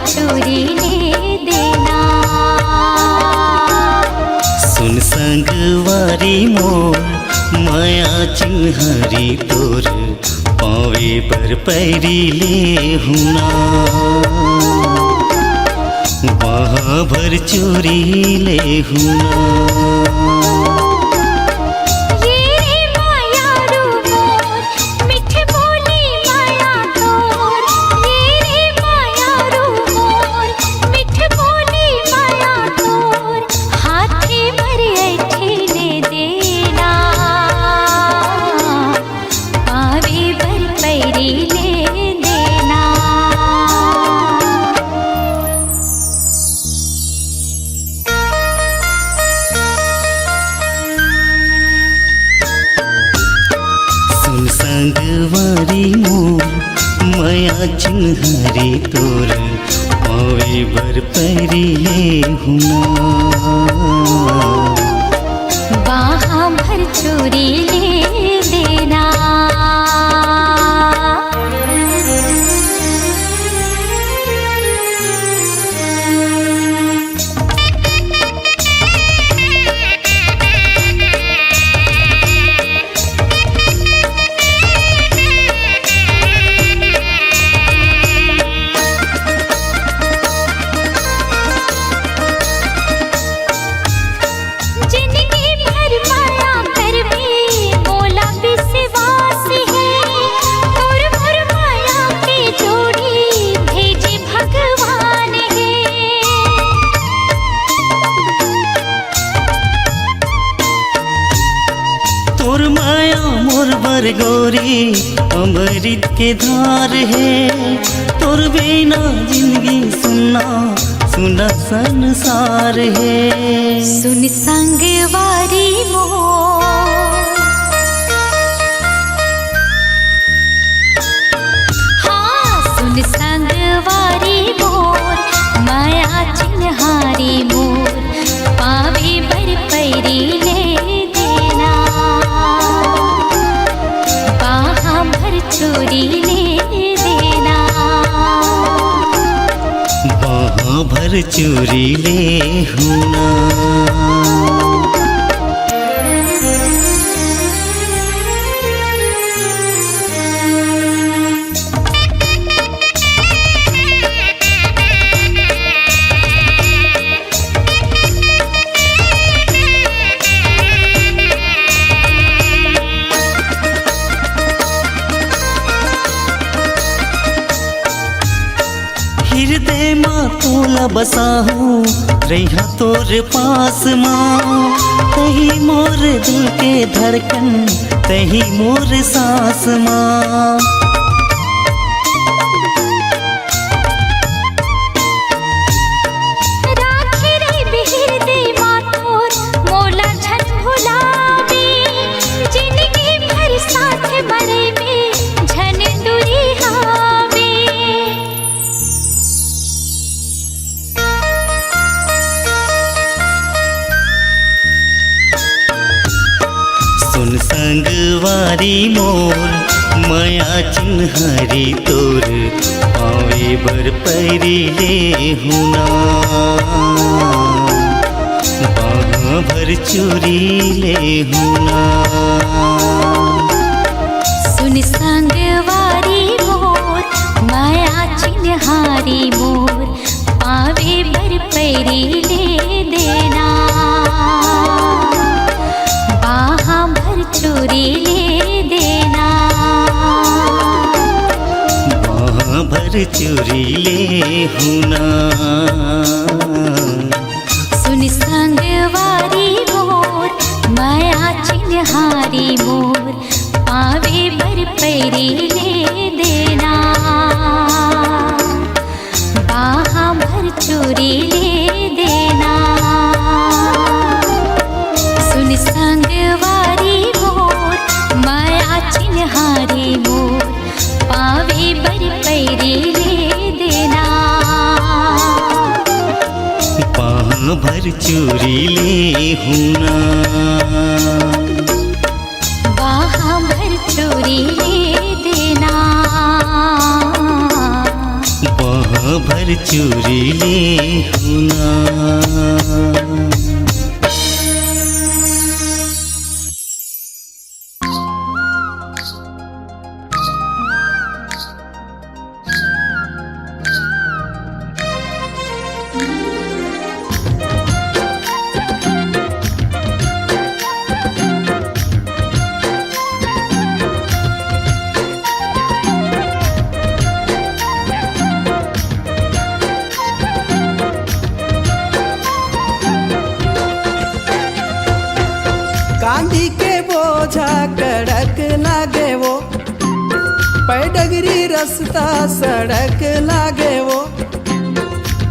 चोरी ले देना। सुन संगवारी मोर माया चिन्हारी तोर पावे पर पैरी ले हुना। वहाँ भर चोरी ले हुना। संगवारी मोर माया चिन्हारी तोर पावे बर पैरी ले हुना। वहाँ भर चोरी ले देना। तोर माया मोर बर गोरी अमृत के धार है। तोर बिना जिंदगी सुना सुना संसार है। सुन संगवारी मोर, हाँ सुन संगवारी मोर माया चिन्हारी मोर पावे बर पैरी ले चोरी ले देना। वहाँ भर चोरी ले हुना। हृदय माँ तोला बसा हूँ रहा तोर पास माँ। तही मोर दिल के धड़कन तही मोर सांस माँ। सुन संगवारी मोर माया चिन्हारी तोर पावे बर पैरी ले हुना। वहाँ भर चोरी ले हुना। सुन संगवारी मोर माया चिन्हारी मोर पावे बर पैरी ले देना। चोरी ले देना। वहाँ भर चोरी ले हुना। सुन संगवारी मोर माया चिन्हारी मोर पावे बर पैरी ले देना। वहाँ भर चोरी ले देना। सुन संगवारी माया चिन्हारी मोर पावे बर पैरी ले देना। वहाँ भर चोरी ले हुना। वहाँ भर चोरी ले देना। भर चूरी ले हुना। कांदी के बोझा कड़क लागे वो, पैडगरी रास्ता सड़क लागे वो।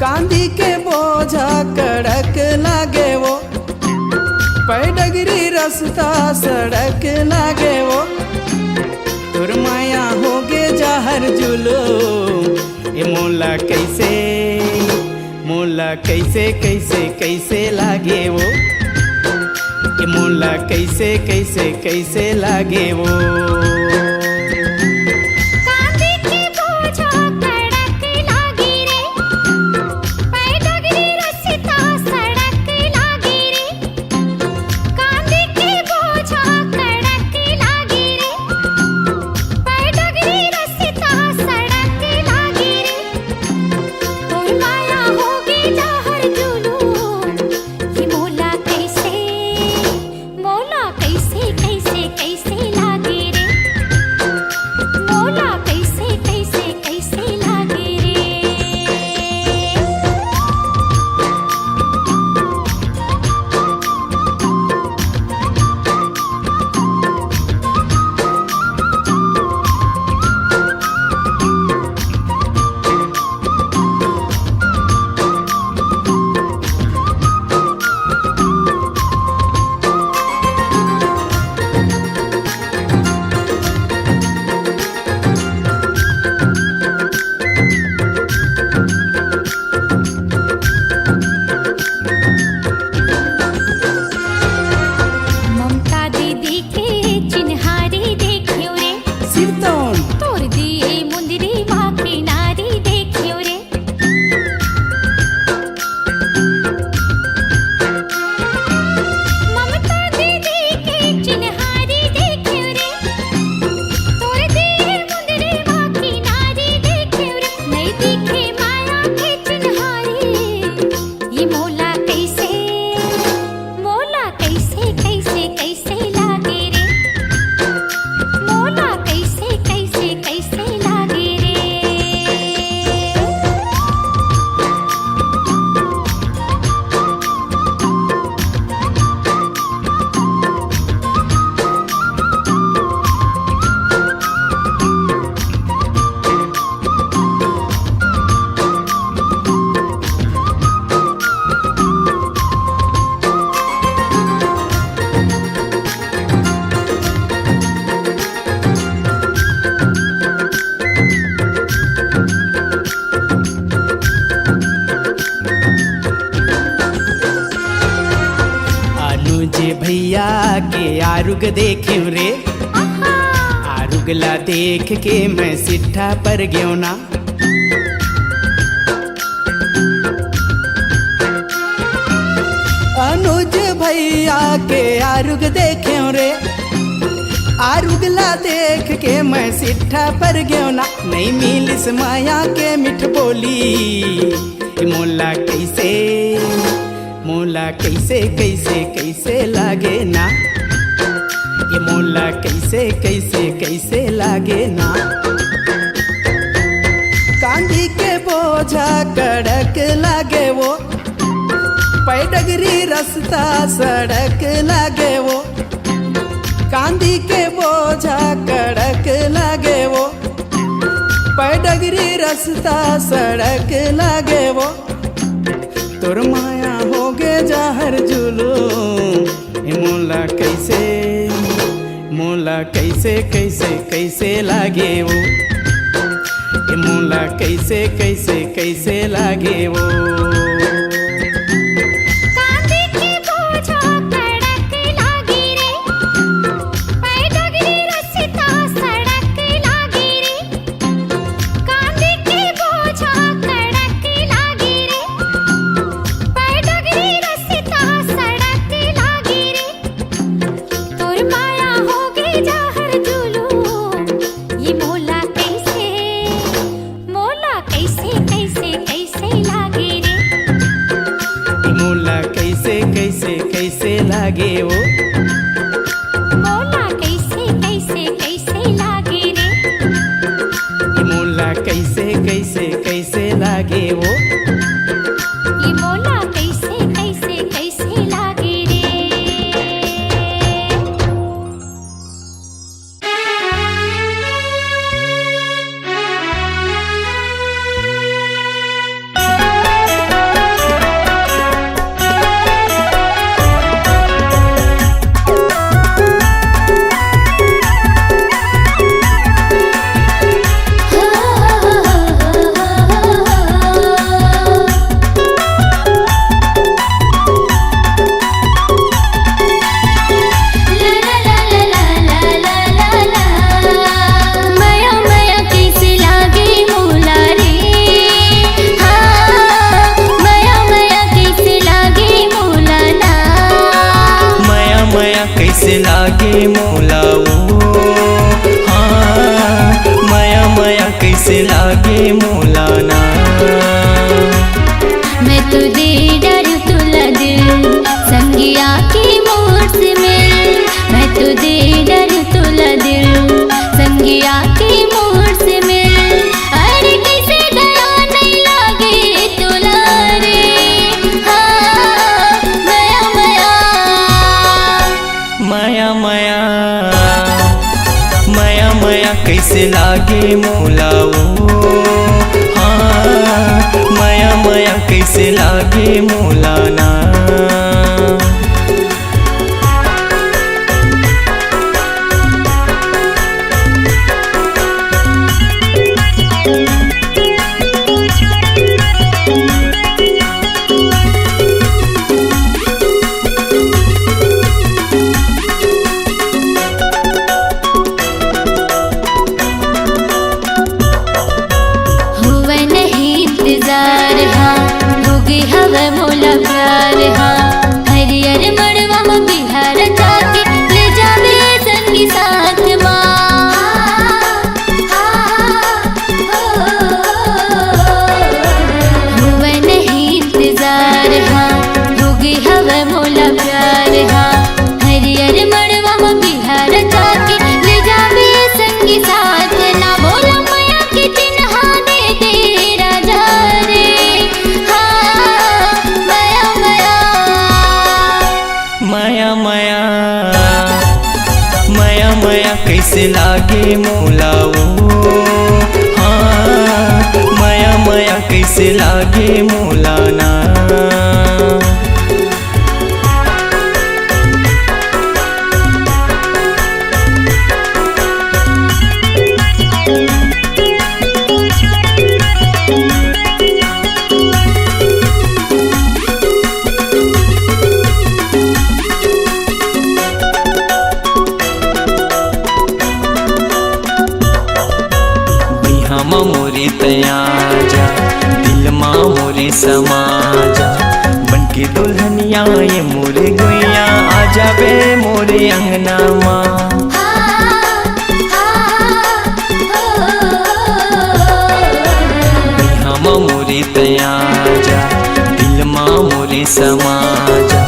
कांदी के बोझा कड़क लागे वो, पैडगरी रास्ता सड़क लागे वो। तुर माया होगे जाहर जुलूम, ये मोला कैसे कैसे लागे वो, ये मोला कैसे लागे वो। कांदी के बोझा कड़क लागे रे, पैडगरी रास्ता सड़क लागे रे। कांदी के बोझा कड़क लागे रे, पैडगरी रास्ता सड़क लागे रे। तोर माया होगे जाहर जुलूम, ये मोला कैसे लागे रे, मोला कैसे लागे रे। भैया के आरुग देखे रे, आरुगला देख के मैं सिट्ठा पर गयो ना। अनुज भैया के आरुग देखे रे, आरुगला देख के मैं सिट्ठा पर गयो ना। नहीं मिलिस माया के मिठ बोली, मोला कैसे लागे ना, ये मोला कैसे लागे ना। कांदी के बोझा कड़क लागे वो, पैडगरी रास्ता सड़क लागे वो। कांदी के बोझा कड़क लागे वो, पैडगरी रास्ता सड़क लागे वो। तोर माया होगे जाहर जुलूम, मोला कैसे लागे वो, मोला कैसे लागे वो। सड़क लागे वो। मोला कैसे कैसे कैसे लागे रे, ये मोला कैसे कैसे कैसे लागे वो। ये मोला कैसे कैसे कैसे लागे रे। कैसे लागे मोला वो, हाँ माया माया कैसे लागे मोला ना। मैं तुझे डर तुला दिल संगिया की मोर से मिल, मैं तुझे डर तुला दिल संगिया की मोर से मिल। अरे कैसे दया नहीं लागे तुला रे, हाँ माया माया माया माया माया माया कैसे लागे मोला वो, हाँ माया माया कैसे लागे मोला ना। इंतजार हाँ होगी हवा मोला प्यार हाँ। हरियर मड़वा में बिहार जाके ले जावे संगी साथ माँ। हुआ नहीं इंतजार हाँ होगी हवा मोला प्यार हाँ। हरियर मड़वा में बिहार जाके ले जावे संगी साथ ना। बोला माया की चिन्हा दे दे राजा रे, हाँ माया माया माया माया माया माया कैसे लागे मोला वो, हाँ माया माया कैसे लागे मोला ना। मोरे तयाजा दिल माँ मोरे समाजा, बनके दुल्हनिया ये मोरे गुइया आ जावे मोरे अंगना माँ। हम मोरे तयाजा दिल माँ मोरे समाजा,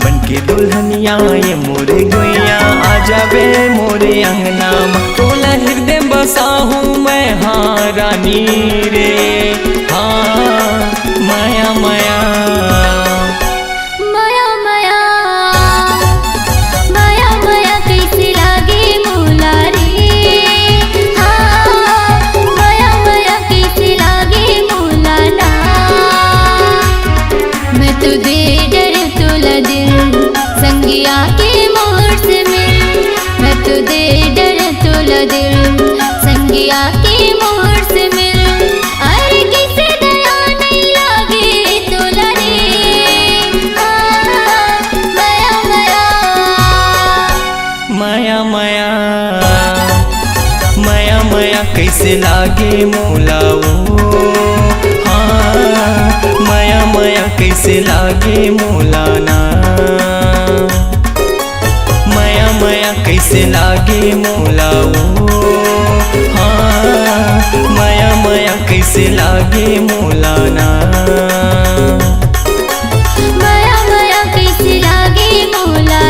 बनके दुल्हनिया ये मोरे गुइया आ जावे मोरे अंगना माँ। तोला हृदय बसा हूँ मैं हाँ रानी रे, हाँ माया माया माया माया माया माया कैसे लागे मोला रे, हाँ माया माया कैसे लागे मोला ना। मैं तुझे डर तुला दिल संगिया के मोर से मिल, मैं तुझे डर तुला दिल संगिया के मोर से मिल। अरे कैसे दया नहीं लागे तुला रे, हाँ माया माया माया माया माया माया कैसे लागे मोला वो, हाँ माया माया कैसे लागे मोला ना। माया माया कैसे लागे मोला वो, हाँ माया माया कैसे लागे मोला ना। माया माया कैसे लागे मोला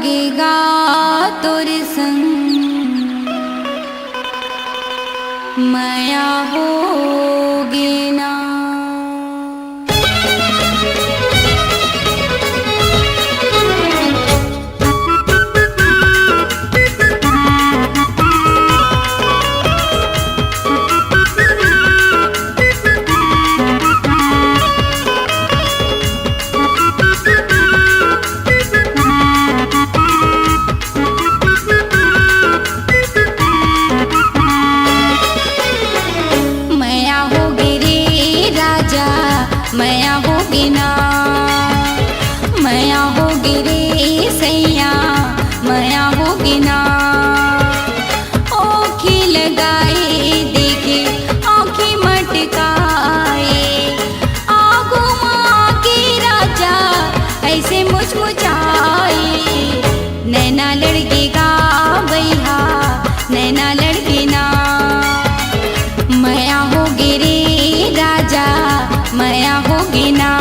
लगेगा तोर संग माया होगे ना। होगी ना, माया होगी रे सैया, माया होगी ना। ओखी लगाए देखे आँखी मटकाए, आगो माँ के राजा ऐसे मुचमुचाए। नैना लड़केगा भैया, नैना लड़के ना, माया होगी रे राजा, माया होगी ना।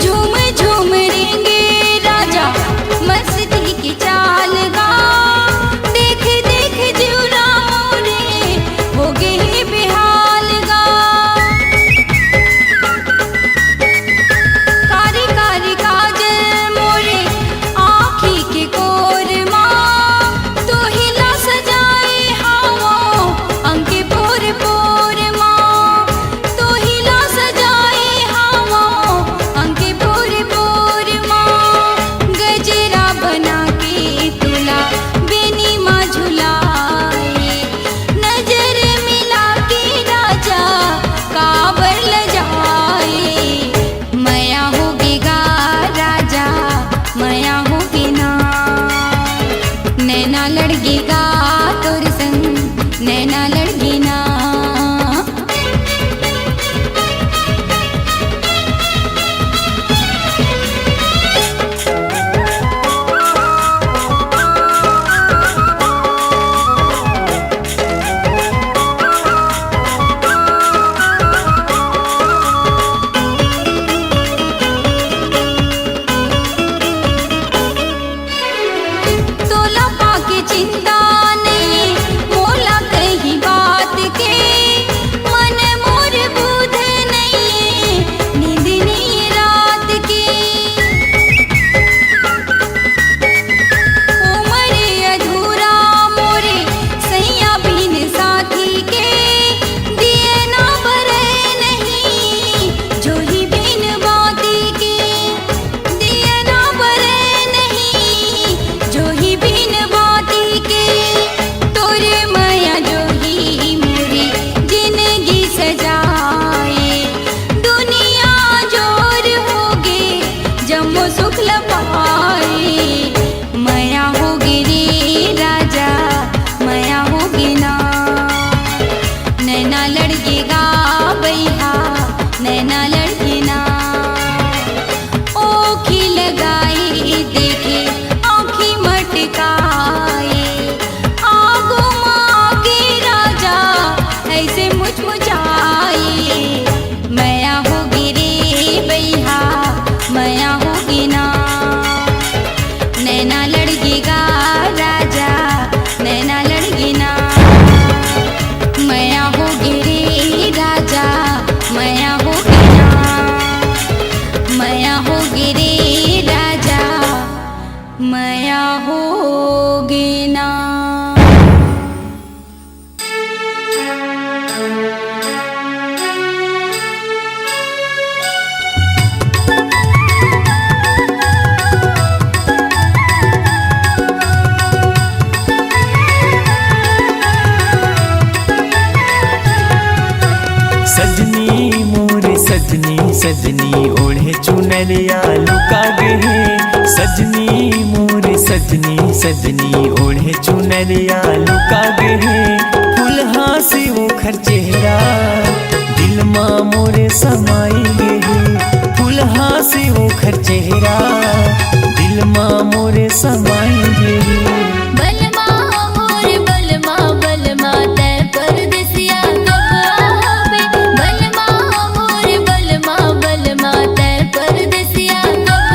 झूम झूम रेंगे राजा मस्ती की चाल गा, देख देख जुरा मोरे हो गए बेहाल गा। कारी कारी काजल मोरे आँखी के कोरमा, तो हिला सजाए हावो अंके पोर पोर माँ, तो हिला सजाए हावो अंके पोर पोर माँ। गजरा बना के तुला बेनी माँ झुलाए, नजर मिला के राजा काबर ल जाए। माया होगी गा राजा, माया होगी ना, नैना लड़गी गा तोर संग, नैना लड़गी ना। तोला पाके चिंता नहीं मोला कही बात के, मन मोर बुध नहीं नींद नहीं रात के। उमर अधूरा मोरे सैया बिन साथी के, दिए ना बरे नहीं जोही बिन बाती के, दिए ना बरे नहीं जोही बिन बाती के। तोरे माया जोही मोरी जिंदगी सजाए, दुनिया जोर होगे जम्मो सुख लपाए। माया होगी रे राजा, माया होगी ना, नैना लड़केगा भैया, नैना लड़के ना। ओखी लगाए देखे आँखी मटकाए, आगो माँ के राजा ऐसे मुचमुचाए। माया होगी रे भैया, माया होगी ना, नैना लड़केगा राजा, नैना लड़के ना। माया होगी रे राजा, माया होगी ना, माया होगी रे राजा, माया होगी ना। सजनी मोरे सजनी, सजनी ओढ़े चुनरिया लुका गए। सजनी मोरे सजनी, सजनी ओढ़े चुनरिया लुका गए। फुलहा से ओखर चेहरा दिल माँ मोरे समाई गए। फुलहा से ओखर चेहरा दिल माँ मोरे समाई गए। बलमा मोर बलमा बलमा तै परदेसिया कब आवे, बलमा मोर बलमा बलमा तै परदेसिया कब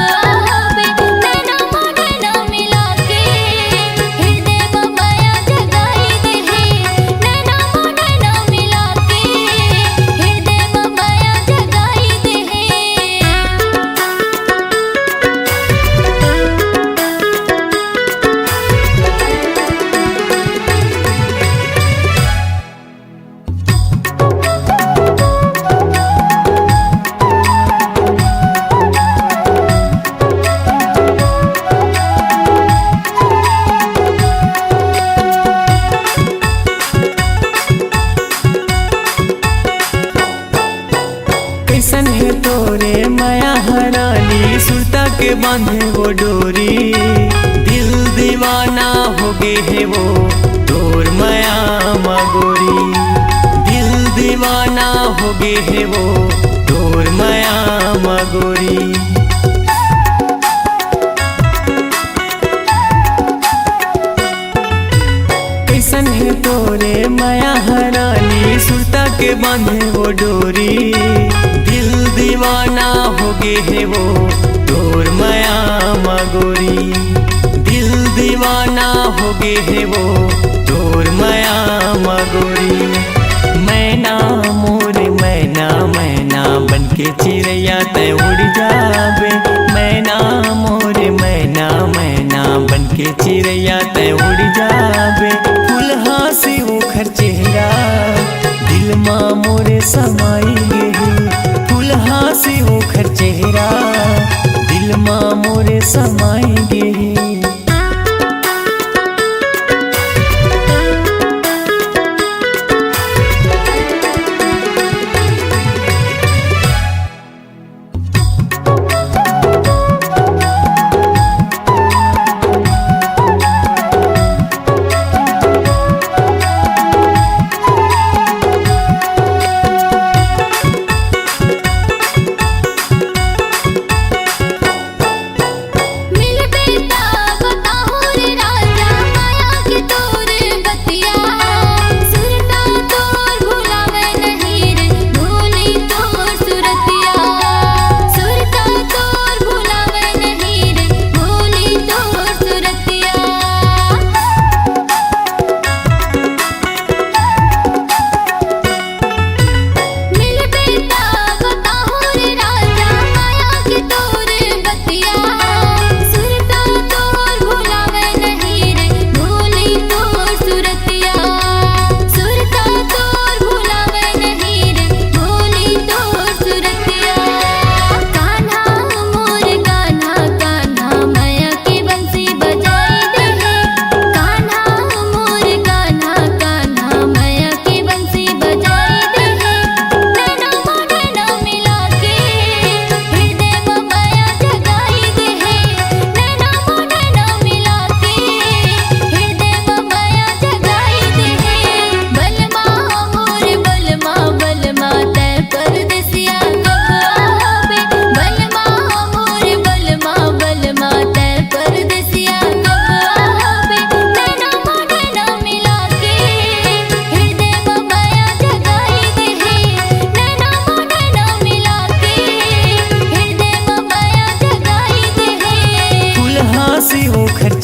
आवे। नैना नैना मिला के हृदय में माया जगाई दे, नैना नैना मिला के हृदय में माया जगाई दे। बांधे वो डोरी, दिल दीवाना हो गए है वो तोर माया मगोरी, दिल दीवाना हो गए है वो तोर माया मगोरी। कैसन है तोरे माया हरानी, सुरता के बांधे वो डोरी, दिल दीवाना हो गए है वो तोर माया मगोरी, दिल दीवाना हो गए है वो तोर माया मगोरी। मैना मोरे मैना मैना बनके चिड़ैया तय उड़ जावे, मैना मोरे मैना मैना बनके चिड़ैया तय उड़ जावे। फुलहा से ओखर चेहरा दिल माँ मोरे समाई गे, फुलहा से ओखर चेहरा दिल माँ मोरे समाई गे।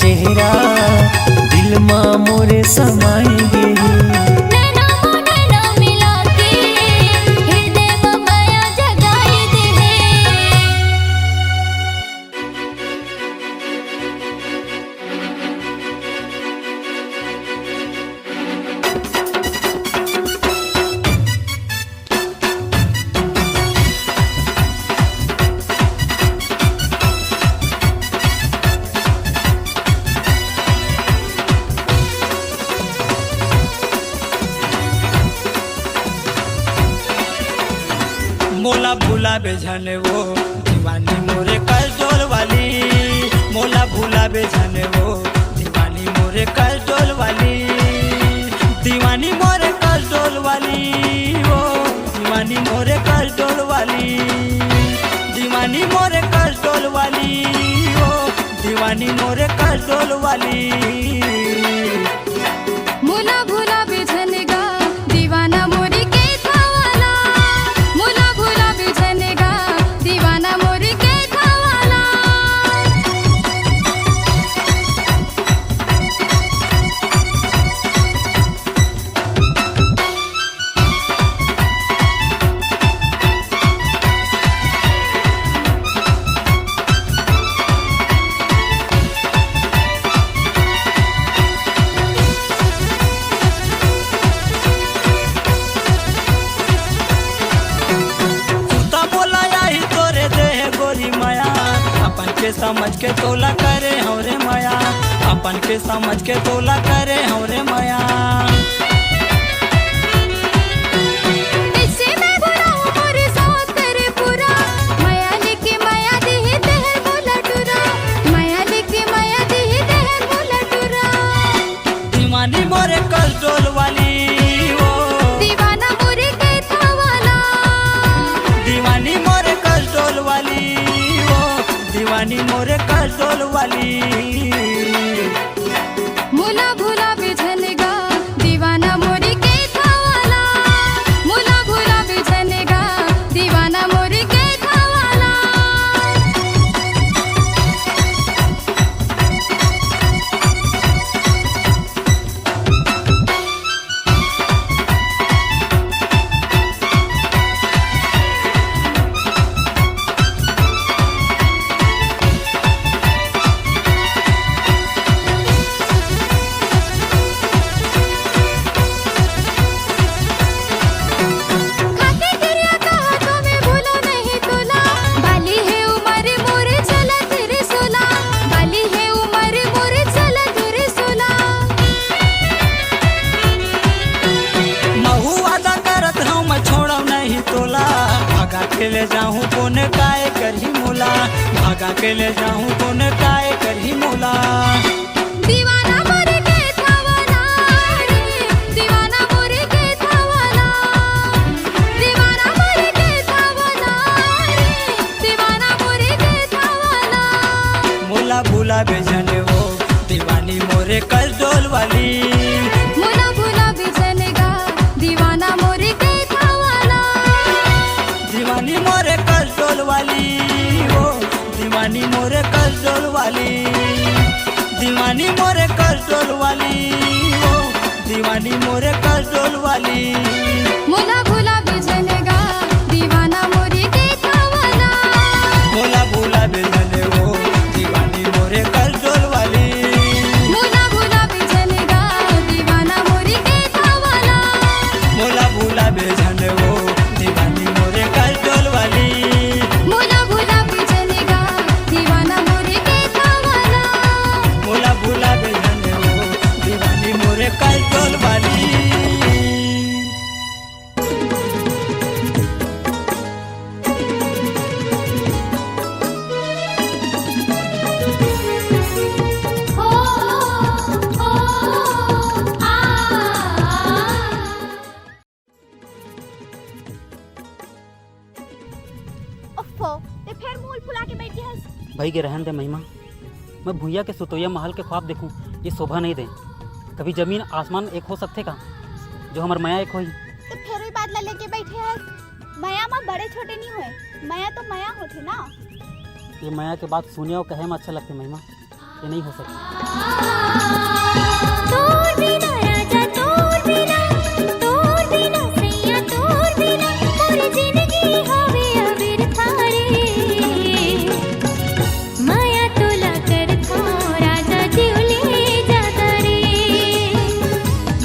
चेहरा दिल माँ मोरे समाई गे। मोला भूला बेझने वो दीवानी मोरे कलजोल वाली, मोला भूला बेझने वो दीवानी मोरे कलजोल वाली, दीवानी मोरे कलजोल वाली, वो दीवानी मोरे कलजोल वाली, दीवानी मोरे कलजोल वाली, वो दीवानी मोरे कलजोल वाली। मोला भूला बेझने गा दीवाना मोरी के थावाला, मोला भूला बेझने गा दीवाना मोरी के थावाला। के समझ के तोला करे हमरे माया, अपन के समझ के तोला करे हमरे माया। इससे मैं बुरा हूँ मोरे साथ तेरे पूरा, माया लेके माया दे है बोला टुरा। मोरे कसडोल वाली। मुला भुला बिझनेगा दीवाना मोरी के थावाला, मुला भुला बिझनेगा दीवाना मोरी के थावाला। खाके तेरिया कहा तो मैं भूला नहीं तुला, बाली है उमर मोरे चला तेरे सोला, बाली है उमर मोरे चला तेरे सोला। महू वादा करत हूँ मैं छोड़ब नहीं तोला, भागा के ले जाऊँ कोने काय करही मोला, भागा के ले जाऊँ कोने काय करही मोला। दीवाना मोरे के थावाला रे, दीवाना मोरे के थावाला, दीवाना मोरे के थावाला रे, दीवाना मोरे के थावाला। मोला भूला बेजने वो दीवानी मोरे कसडोल वाली। मुला भुला बिझनेगा दीवाना मोरे के थावाला, दीवानी मोरे कसडोल वाली, ओ दीवानी मोरे कसडोल वाली, दीवानी मोरे कसडोल वाली, ओ दीवानी मोरे कसडोल वाली। मुला भुला बिझनेगा दीवाना मोरी के थावाला, मोला भूला बेजने वो दीवानी मोरे कसडोल वाली। मुला भुला बिझनेगा दीवाना मोरी के थावाला, मोला भूला बेजने वो दीवानी मोरे कसडोल वाली। मुला भुला बिझनेगा दीवाना मोरी के थावाला। मोला भूला बेजने वो दीवानी मोरे कसडोल वाली। ओ ओ आ ओफो ते फिर मूल फुला के बैठी है। भाई के रहन दे महिमा, मैं भूया के सुतोया महल के ख्वाब देखूं ये शोभा नहीं दे। कभी जमीन आसमान एक हो सकते का, जो हमार माया एक होई। तो फिर भी बादला लेके बैठे है। माया माँ बड़े छोटे नहीं हुए, माया तो माया होते ना। ये माया के बात सुने और कहे में अच्छा लगते महिमा, ये नहीं हो सकता। तोर बिना राजा तोर बिना सैया तोर बिना मोर जिंदगी हवे अबीर थारे। माया तोला कर थो राजा जीव ले जाता रे,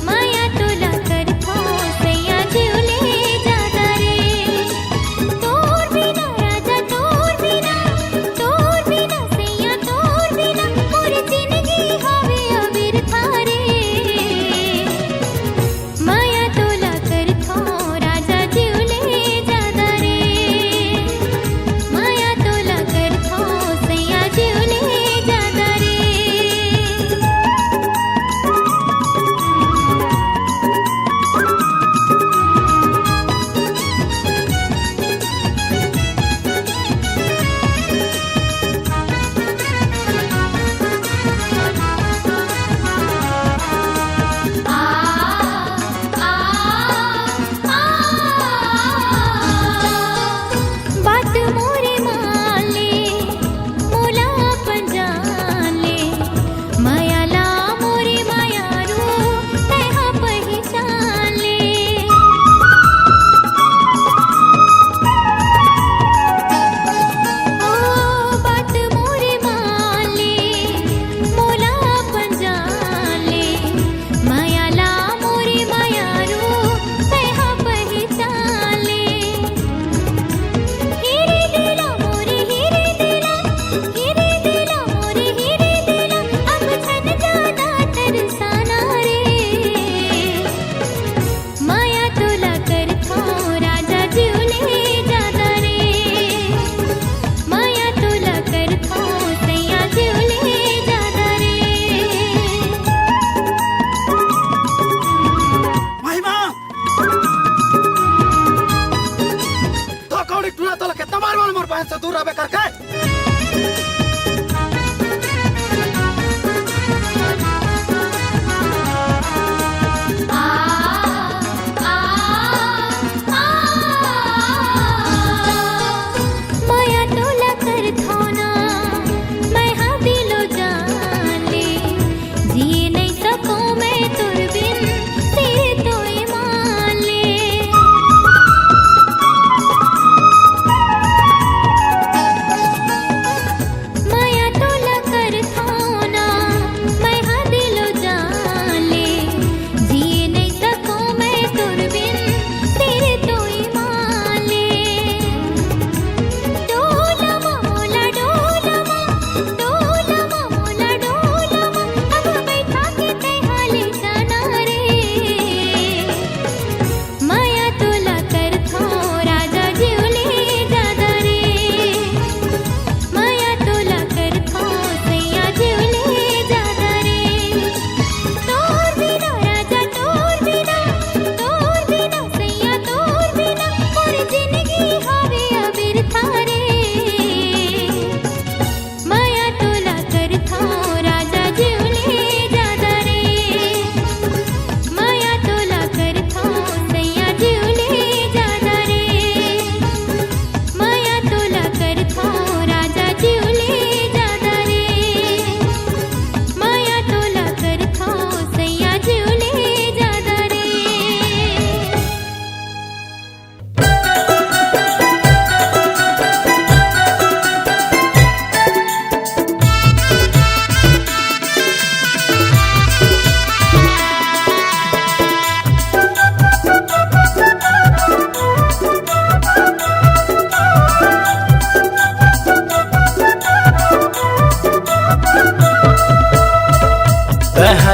माया तोला कर थो सैया जीव ले जाता रे। तोर बिना राजा तोर बिना सैया तोर बिना मोर जिंदगी हवे अबीर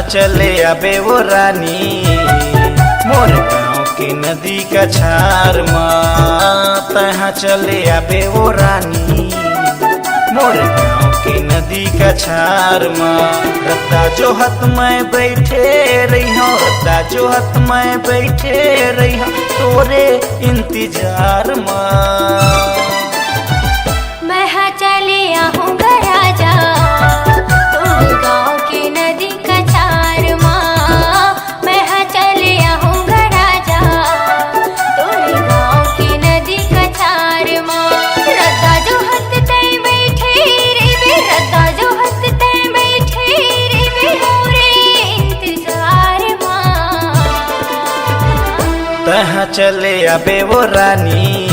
चले आबे वो रानी मोर गाँव की नदी का छार माँ। तहाँ चले आबे वो रानी मोर गाँव की नदी का छार माँ। रत्ता जो हत मैं बैठे रही हूँ, रत्ता जो हत मैं बैठे रही हूँ तोरे इंतजार माँ। मैं हाँ चले आऊँगा राजा तोर गाँव की नदी का छार माँ। मैं हाँ चले आऊँगा राजा तोर गाँव की नदी का छार माँ। रद्दा जो हत तय बैठे रे बे, रद्दा जो हत तय बैठे रे बे मोरे इंतजार माँ। तहाँ चले आबे वो रानी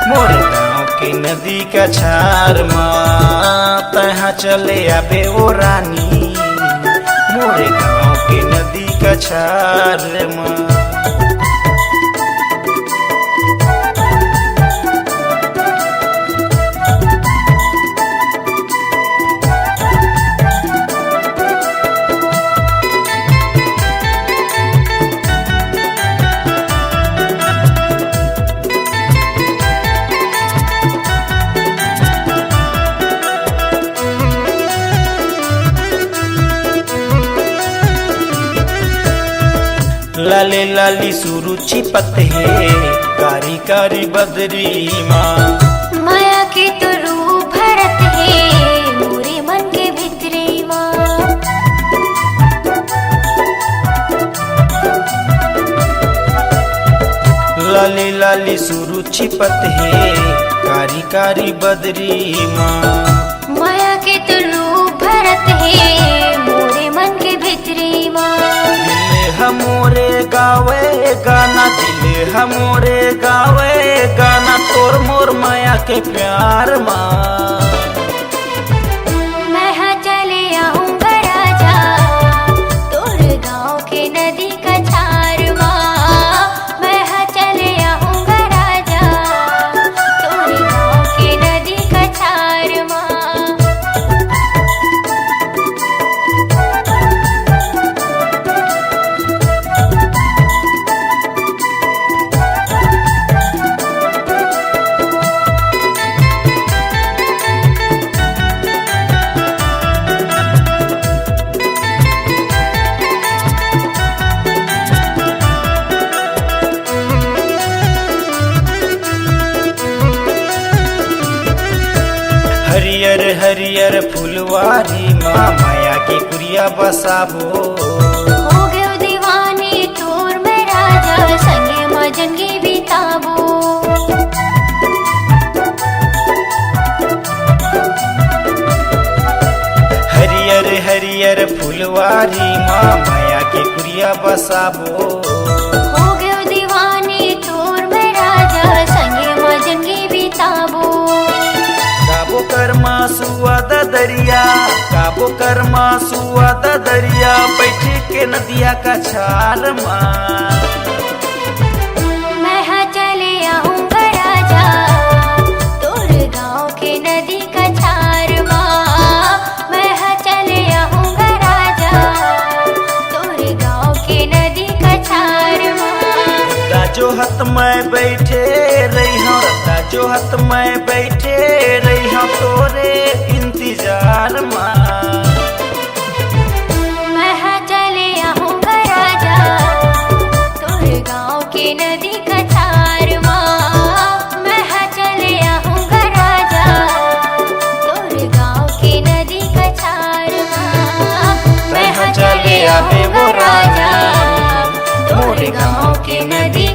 मोर गाँव की नदी का छार माँ। तहाँ चले आबे वो रानी मोर गाँव की नदी का छार माँ। लाले लाली सुरुचि पते कारी कारी बदरी माँ। माया के तो रूप भरत है मोरे मन के भितरे माँ। लाली लाली सुरुचि पते कारी कारी बदरी माँ। माया के तो रूप भरत है मोरे मन के भितरे माँ। दिले हमोरे गावे गाना, दिले हमोरे गावे गाना तोर मोर माया के प्यार माँ। मैं हाँ चले आऊँगा राजा तोर गाँव के नदी का छार माँ। मैं हाँ चले आऊँगा राजा तोर गाँव के नदी का छार माँ। हरियर हरियर फुलवारी माँ माया के कुरिया बसाबो। हो गयो दीवानी तोर में राजा संगे मजन के बिताबो। हरियर हरियर फुलवारी माँ माया के कुरिया बसाबो। हो गयो दीवानी तोर में राजा संगे मजन के बिताबो। काबो कर्मा सुआ दरिया, काबो कर्मा सुआ दरिया बैठे के नदिया का छाल माँ। मैं हाँ चले आऊँगा राजा तोर गाँव के नदी का छार माँ। मैं हाँ चले आऊँगा राजा तोर गाँव के नदी का छार माँ। रत्ता जो हत मैं बैठे रही हूँ, रत्ता जो हत मैं बैठे रही हूँ तोरे इंतजार माँ। मैं हाँ चले आऊँगा राजा तोर गाँव के नदी का छार माँ। मैं हाँ चले आऊँगा राजा तोर गाँव के नदी का छार माँ। मैं हाँ चले आऊँगा राजा तोर गाँव के नदी